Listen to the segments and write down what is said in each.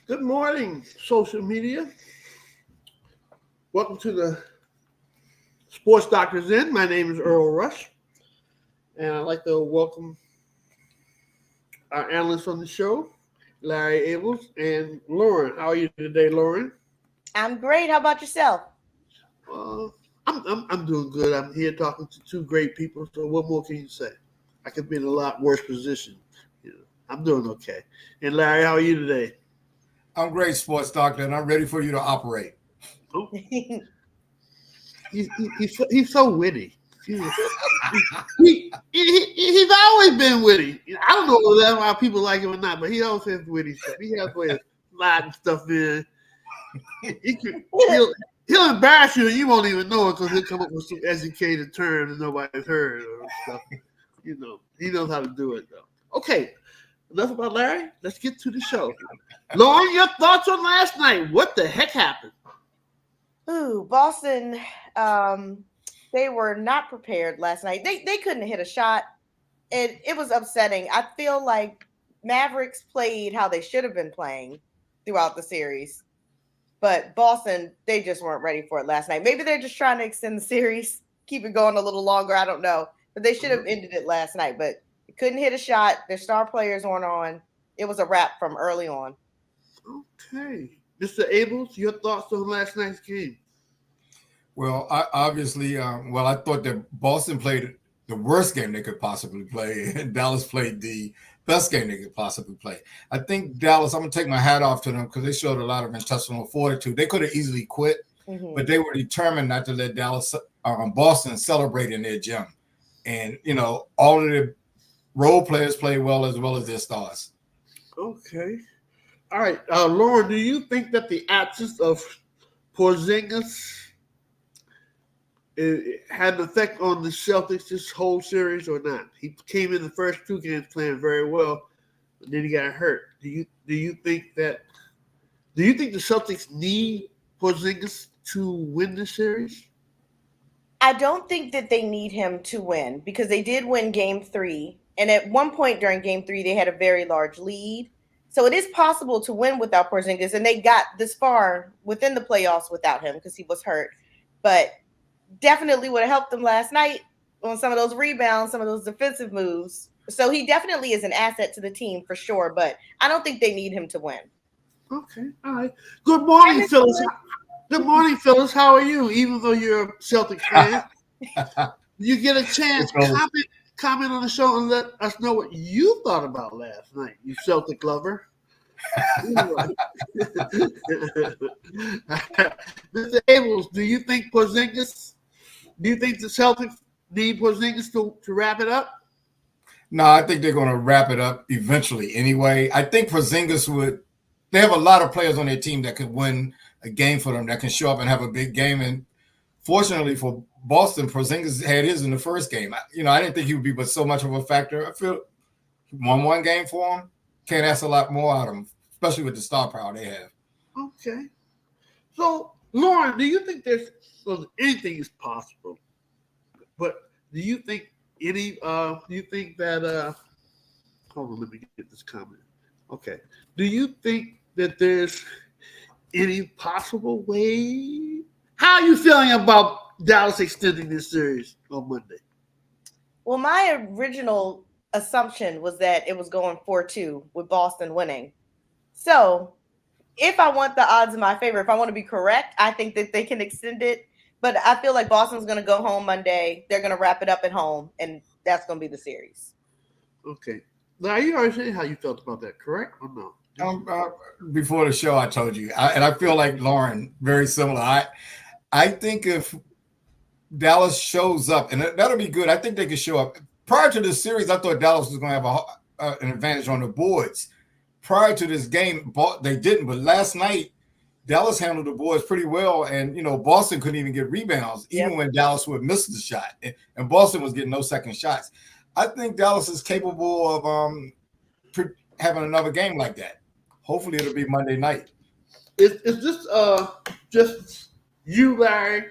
Good morning, social media. Welcome to the Sports Doctors Inn. My name is Earl Rush, and I'd like to welcome our analysts on the show, Larry Abels and Lauren. How are you today, Lauren? I'm great. How about yourself? Uh, I'm doing good. I'm here talking to two great people. So what more can you say? I could be in a lot worse position. You know, I'm doing okay. And Larry, how are you today? I'm great, sports doctor, and I'm ready for you to operate. Oh, he's so witty. He's always been witty. I don't know whether that's why people like him or not, but he always has witty stuff. He has a way of sliding stuff in. He'll embarrass you and you won't even know it because he'll come up with some educated terms that nobody's heard or stuff. You know, he knows how to do it though. Okay, enough about Larry. Let's get to the show. Lauren, your thoughts on last night? What the heck happened? Ooh, Boston. They were not prepared last night. They couldn't hit a shot. It was upsetting. I feel like Mavericks played how they should have been playing throughout the series. But Boston, they just weren't ready for it last night. Maybe they're just trying to extend the series, keep it going a little longer. I don't know. But they should have ended it last night. But couldn't hit a shot. Their star players weren't on. It was a wrap from early on. Okay. Mr. Abels, your thoughts on last night's game? Well, I thought that Boston played the worst game they could possibly play, and Dallas played the best game they could possibly play. I think Dallas, I'm going to take my hat off to them because they showed a lot of intestinal fortitude. They could have easily quit, but they were determined not to let Boston celebrate in their gym. And, all of the role players played well as their stars. Okay. All right. Lauren, do you think that the absence of Porzingis had an effect on the Celtics this whole series or not? He came in the first two games playing very well, but then he got hurt. Do you think the Celtics need Porzingis to win the series? I don't think that they need him to win because they did win game 3. And at one point during game 3, they had a very large lead. So it is possible to win without Porzingis. And they got this far within the playoffs without him because he was hurt. But definitely would have helped them last night on some of those rebounds, some of those defensive moves. So he definitely is an asset to the team for sure. But I don't think they need him to win. Okay. All right. Good morning, Phyllis. Good morning, Phyllis. How are you? Even though you're a Celtics fan, you get a chance. Comment on the show and let us know what you thought about last night, you Celtic lover. Mr. Abels, do you think the Celtics need Porzingis to wrap it up? No, I think they're going to wrap it up eventually anyway. I think Porzingis they have a lot of players on their team that could win a game for them, that can show up and have a big game. And fortunately for Boston, Porzingis had his in the first game. I didn't think he would be but so much of a factor. I feel he won one game for him. Can't ask a lot more out of him, especially with the star power they have. Okay. So, Lauren, do you think anything is possible? But do you think hold on, let me get this comment. Okay. Do you think that there's any possible way? How are you feeling about Dallas extending this series on Monday? Well, my original assumption was that it was going 4-2 with Boston winning. So if I want the odds in my favor, if I want to be correct, I think that they can extend it. But I feel like Boston's going to go home Monday. They're going to wrap it up at home, and that's going to be the series. Okay. Now, you already said how you felt about that, correct or no? Before the show, I told you, and I feel like Lauren, very similar. I think if Dallas shows up, and that'll be good. I think they could show up. Prior to this series, I thought Dallas was going to have an advantage on the boards. Prior to this game, they didn't. But last night, Dallas handled the boards pretty well, and Boston couldn't even get rebounds, even when Dallas would miss the shot, and Boston was getting no second shots. I think Dallas is capable of having another game like that. Hopefully, it'll be Monday night. Is this just you, Larry,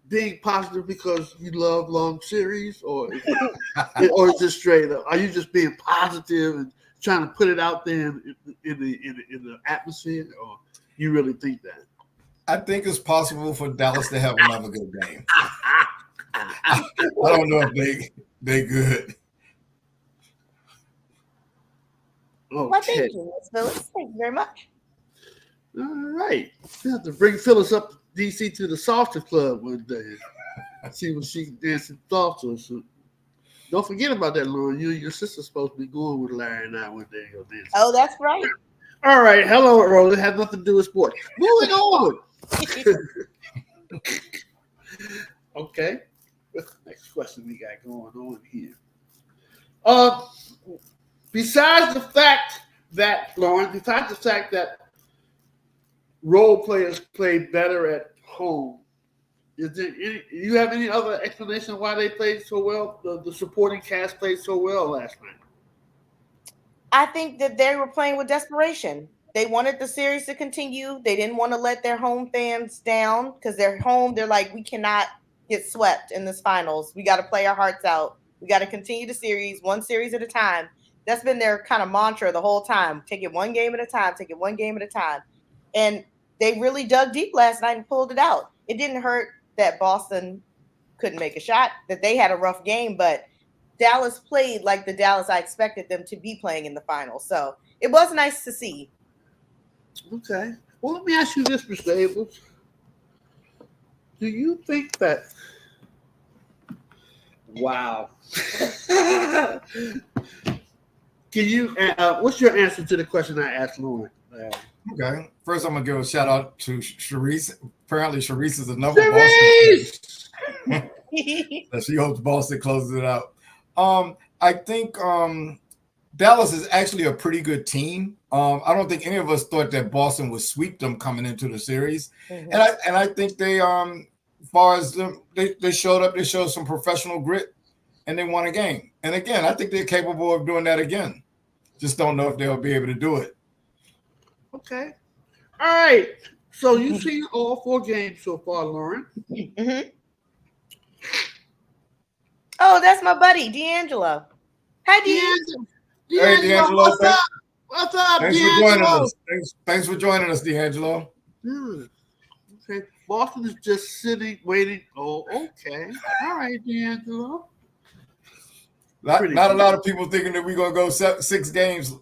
being positive because you love long series, or is this straight up? Are you just being positive and trying to put it out there in the atmosphere, or you really think that? I think it's possible for Dallas to have another good game. I don't know if they good. Okay. Well, thank you, Ms. Phyllis. Thank you very much. All right. You have to bring Phyllis up to DC to the salsa club one day. See what she can dance some salsa. So don't forget about that, Lauren. You and your sister's supposed to be going with Larry and I one day. Go dance. Oh, that's right. All right. Hello, Earl. It has nothing to do with sports. Moving on. Okay. What's the next question we got going on here? Besides the fact that, Lauren, role players play better at home, is there you have any other explanation why they played so well? The supporting cast played so well last night. I think that they were playing with desperation. They wanted the series to continue. They didn't want to let their home fans down because they're home. They're like, we cannot get swept in this finals. We got to play our hearts out. We got to continue the series, one series at a time. That's been their kind of mantra the whole time. Take it one game at a time. Take it one game at a time. And they really dug deep last night and pulled it out. It didn't hurt that Boston couldn't make a shot, that they had a rough game, but Dallas played like the Dallas I expected them to be playing in the finals. So it was nice to see. Okay. Well, let me ask you this, Mr. Abels. Do you think that? Wow. Can you? What's your answer to the question I asked Lauren? Okay. First, I'm gonna give a shout out to Sharice. Apparently, Sharice is another Boston. That she hopes Boston closes it out. I think Dallas is actually a pretty good team. I don't think any of us thought that Boston would sweep them coming into the series, and I think they, as far as them, they showed up. They showed some professional grit, and they won a game. And again, I think they're capable of doing that again. Just don't know if they'll be able to do it. Okay. All right. So you've seen all 4 games so far, Lauren. Mm-hmm. Oh, that's my buddy, D'Angelo. Hi, D'Angelo. Hey, D'Angelo. What's up? What's up, Thanks D'Angelo? for joining us. Thanks for joining us, D'Angelo. Okay. Boston is just sitting, waiting. Oh, okay. All right, D'Angelo. Not a lot of people thinking that we're going to go 6 games.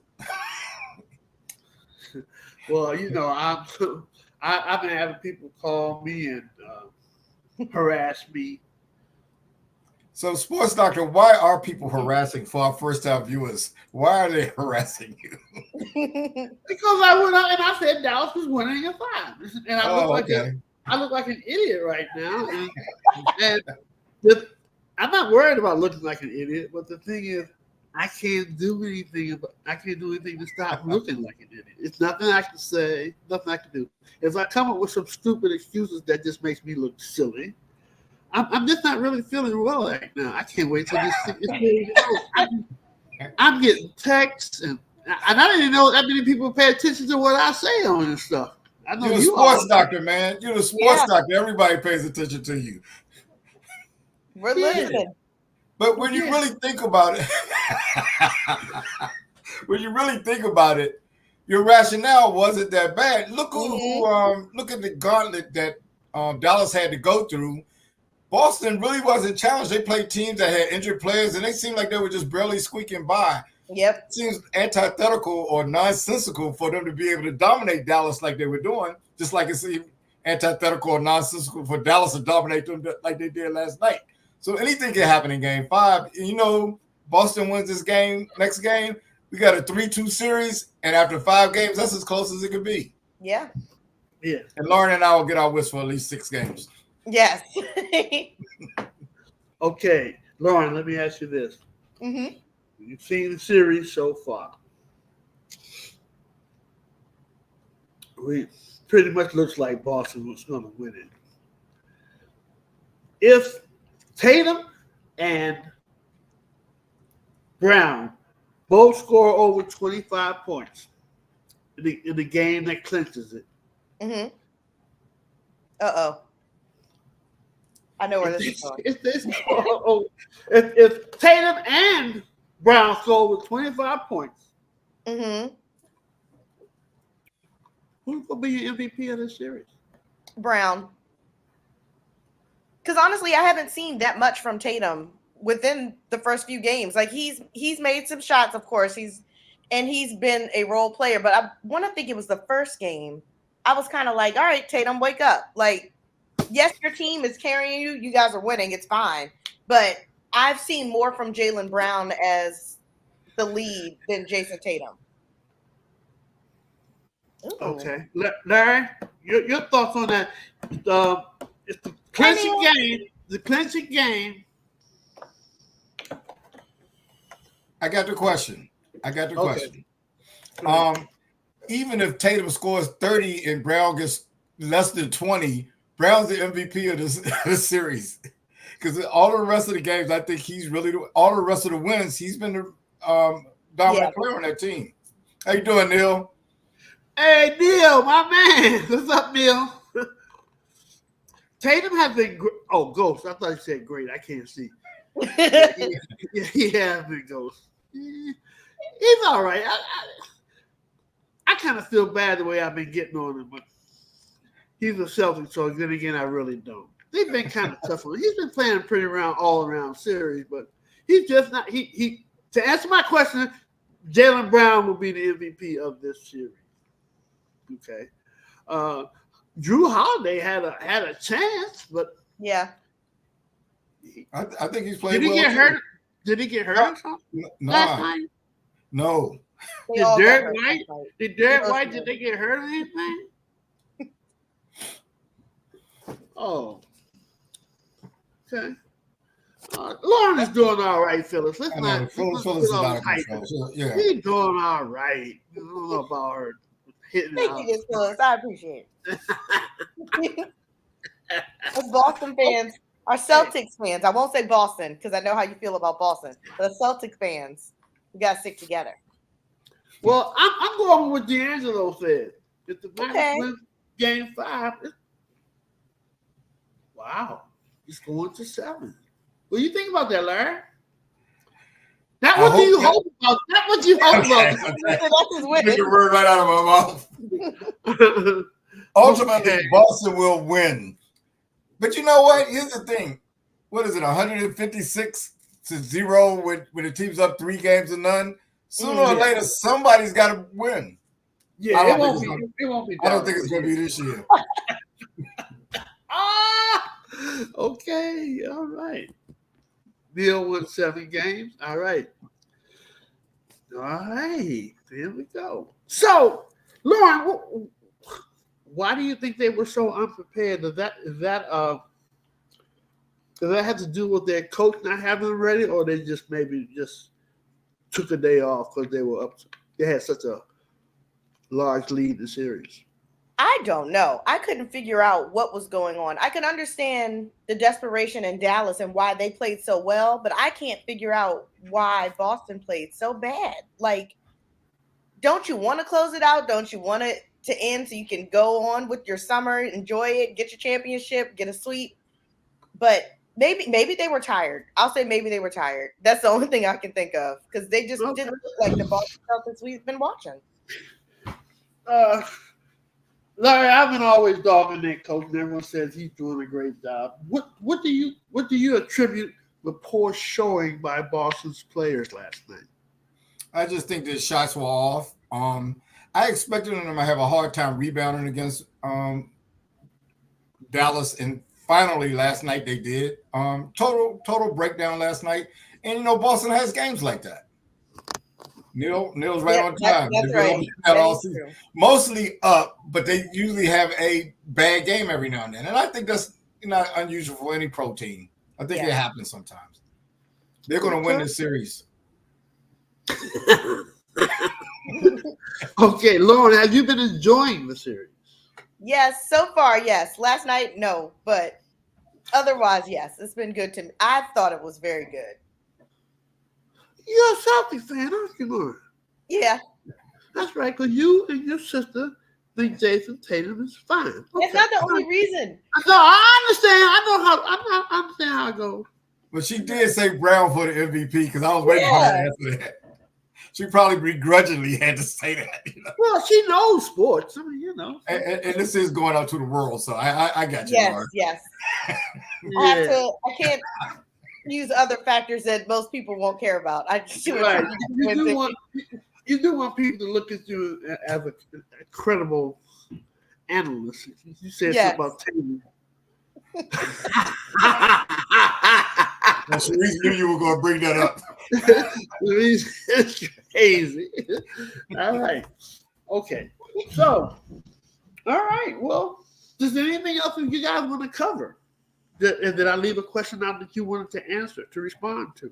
Well, you know, I've been having people call me and harass me. So, Sports Doctor, why are people harassing for our first-time viewers? Why are they harassing you? Because I went out and I said Dallas was winning at 5, and I look like an idiot right now. And I'm not worried about looking like an idiot, but the thing is, I can't do anything to stop looking like an idiot. It's nothing I can say, nothing I can do. If I come up with some stupid excuses that just makes me look silly, I'm just not really feeling well right now. I can't wait till this. I'm getting texts, and I didn't even know that many people pay attention to what I say on this stuff. I know you're the sports doctor, man. You're the sports doctor. Everybody pays attention to you. We're listening. But when you really think about it, your rationale wasn't that bad. Look look at the gauntlet that Dallas had to go through. Boston really wasn't challenged. They played teams that had injured players, and they seemed like they were just barely squeaking by. Yep. It seems antithetical or nonsensical for them to be able to dominate Dallas like they were doing, just like it's antithetical or nonsensical for Dallas to dominate them like they did last night. So anything can happen in Game 5. You know, Boston wins this game. Next game, we got a 3-2 series, and after 5 games, that's as close as it could be. Yeah. Yeah. And Lauren and I will get our wish for at least 6 games. Yes. Okay, Lauren, let me ask you this. Mm-hmm. You've seen the series so far. It pretty much looks like Boston was going to win it. If Tatum and Brown both score over 25 points in the game that clinches it. Mm-hmm. Uh-oh. I know where this is going. If Tatum and Brown score over 25 points Mm-hmm. Who's gonna be your MVP of this series? Brown. Because honestly, I haven't seen that much from Tatum within the first few games. Like he's made some shots, of course. He's been a role player, but I want to think it was the first game. I was kind of like, all right, Tatum, wake up. Like, yes, your team is carrying you. You guys are winning. It's fine. But I've seen more from Jaylen Brown as the lead than Jason Tatum. Ooh. Okay, Larry, your thoughts on that? It's the clinching game. The clinching game. I got the question. Okay. Even if Tatum scores 30 and Brown gets less than 20, Brown's the MVP of this series. Because all the rest of the games, I think he's really all the rest of the wins. He's been the dominant player on that team. How you doing, Neil? Hey, Neil, my man. What's up, Neil? Tatum has been Ghost. I thought you said great. I can't see. Yeah, he has been Ghost. He's all right. I kind of feel bad the way I've been getting on him, but he's a Celtic, so then again, I really don't. They've been kind of tough on him. He's been playing pretty all around series, but he's just not. He to answer my question, Jaylen Brown will be the MVP of this series. Okay. Drew Holiday had a chance, but yeah. I think he's playing. Did he well get too. hurt? Did he get hurt or something? Last night? No. Did Derek White? Did they get hurt or anything? Oh. Okay. Lauren is doing all right, Phyllis. Let's not. Phyllis is out of control. So, yeah. She's doing all right. I don't know about her hitting Thank out. you, Phyllis. I appreciate it. As Boston fans, our Celtics fans, I won't say Boston because I know how you feel about Boston, but the Celtics fans, we got to stick together. Well, I'm going with what D'Angelo said. If the Magic win Game 5, wow, it's going to 7. What do you think about that, Larry? Not what do you hope about. Not what you hope about. Get the word right out of my mouth. Ultimately, Boston will win. But you know what? Here's the thing. What is it, 156-0 when the team's up 3 games to none? Sooner or later, somebody's got to win. Yeah, it won't be. I don't think it's going to be this year. Okay, all right. Neil won 7 games. All right. There we go. So, Lauren, why do you think they were so unprepared? Does that have to do with their coach not having them ready, or they just maybe took a day off because they had such a large lead in the series? I don't know. I couldn't figure out what was going on. I can understand the desperation in Dallas and why they played so well, but I can't figure out why Boston played so bad. Like, don't you want to close it out? Don't you want it to end so you can go on with your summer, enjoy it, get your championship, get a sweep? But maybe they were tired. I'll say maybe they were tired. That's the only thing I can think of because they just didn't look like the Boston Celtics we've been watching. Larry, I've been always dogging that coach, and everyone says he's doing a great job. What do you attribute the poor showing by Boston's players last night? I just think the shots were off. I expected them to have a hard time rebounding against Dallas, and finally last night they did. Total breakdown last night, and Boston has games like that. Neil's right on time. That's right. Mostly up, but they usually have a bad game every now and then. And I think that's not unusual for any pro team. I think it happens sometimes. They're going to win this series. Okay, Lauren, have you been enjoying the series? Yes, so far, yes. Last night, no. But otherwise, yes. It's been good to me. I thought it was very good. You're a Celtics fan, aren't you, Lauren? Yeah. That's right, because you and your sister think Jason Tatum is fine. Okay. That's not the only reason. No, I understand. I understand how it goes. But she did say Brown for the MVP because I was waiting for her to answer that. she probably begrudgingly had to say that. You know? Well, she knows sports. I mean, And this is going out to the world, so I got you. Yes, Lauren. yes. Yeah. I can't use other factors that most people won't care about. I just do Right. You do want people to look at you as a credible analyst. You said Yes. something about Taylor. Well, Sharice knew you were going to bring that up. It's crazy. All right. Okay. So, all right. Well, is there anything else that you guys want to cover? Did I leave a question out that you wanted to answer, to respond to?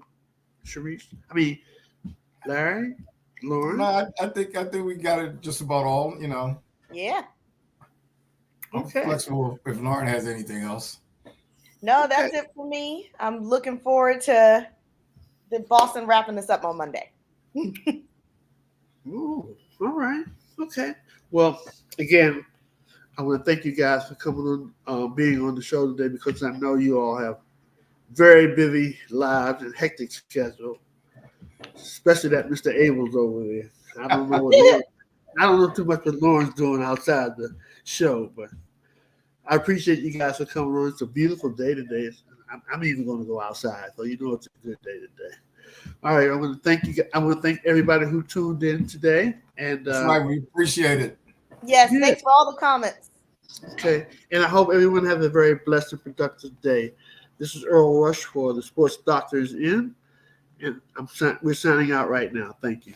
Sharice? I mean, Larry? Lauren? No, I think we got it just about all, you know. Yeah. I'm Okay. flexible if Lauren has anything else. No, that's it for me. I'm looking forward to the Boston wrapping this up on Monday. Ooh, all right. Okay. Well, again, I want to thank you guys for coming on, being on the show today, because I know you all have very busy lives and hectic schedule, especially that Mr. Abels over there. I don't know I don't know too much what Lauren's doing outside the show, but I appreciate you guys for coming on. It's a beautiful day today. I'm even going to go outside, so you know it's a good day today. All right, I want to thank you. I want to thank everybody who tuned in today, and That's right, we appreciate it. Yes, Yeah. thanks for all the comments. okay, and I hope everyone has a very blessed and productive day. This is Earl Rush for the Sports Doctors Inn, and we're signing out right now. Thank you.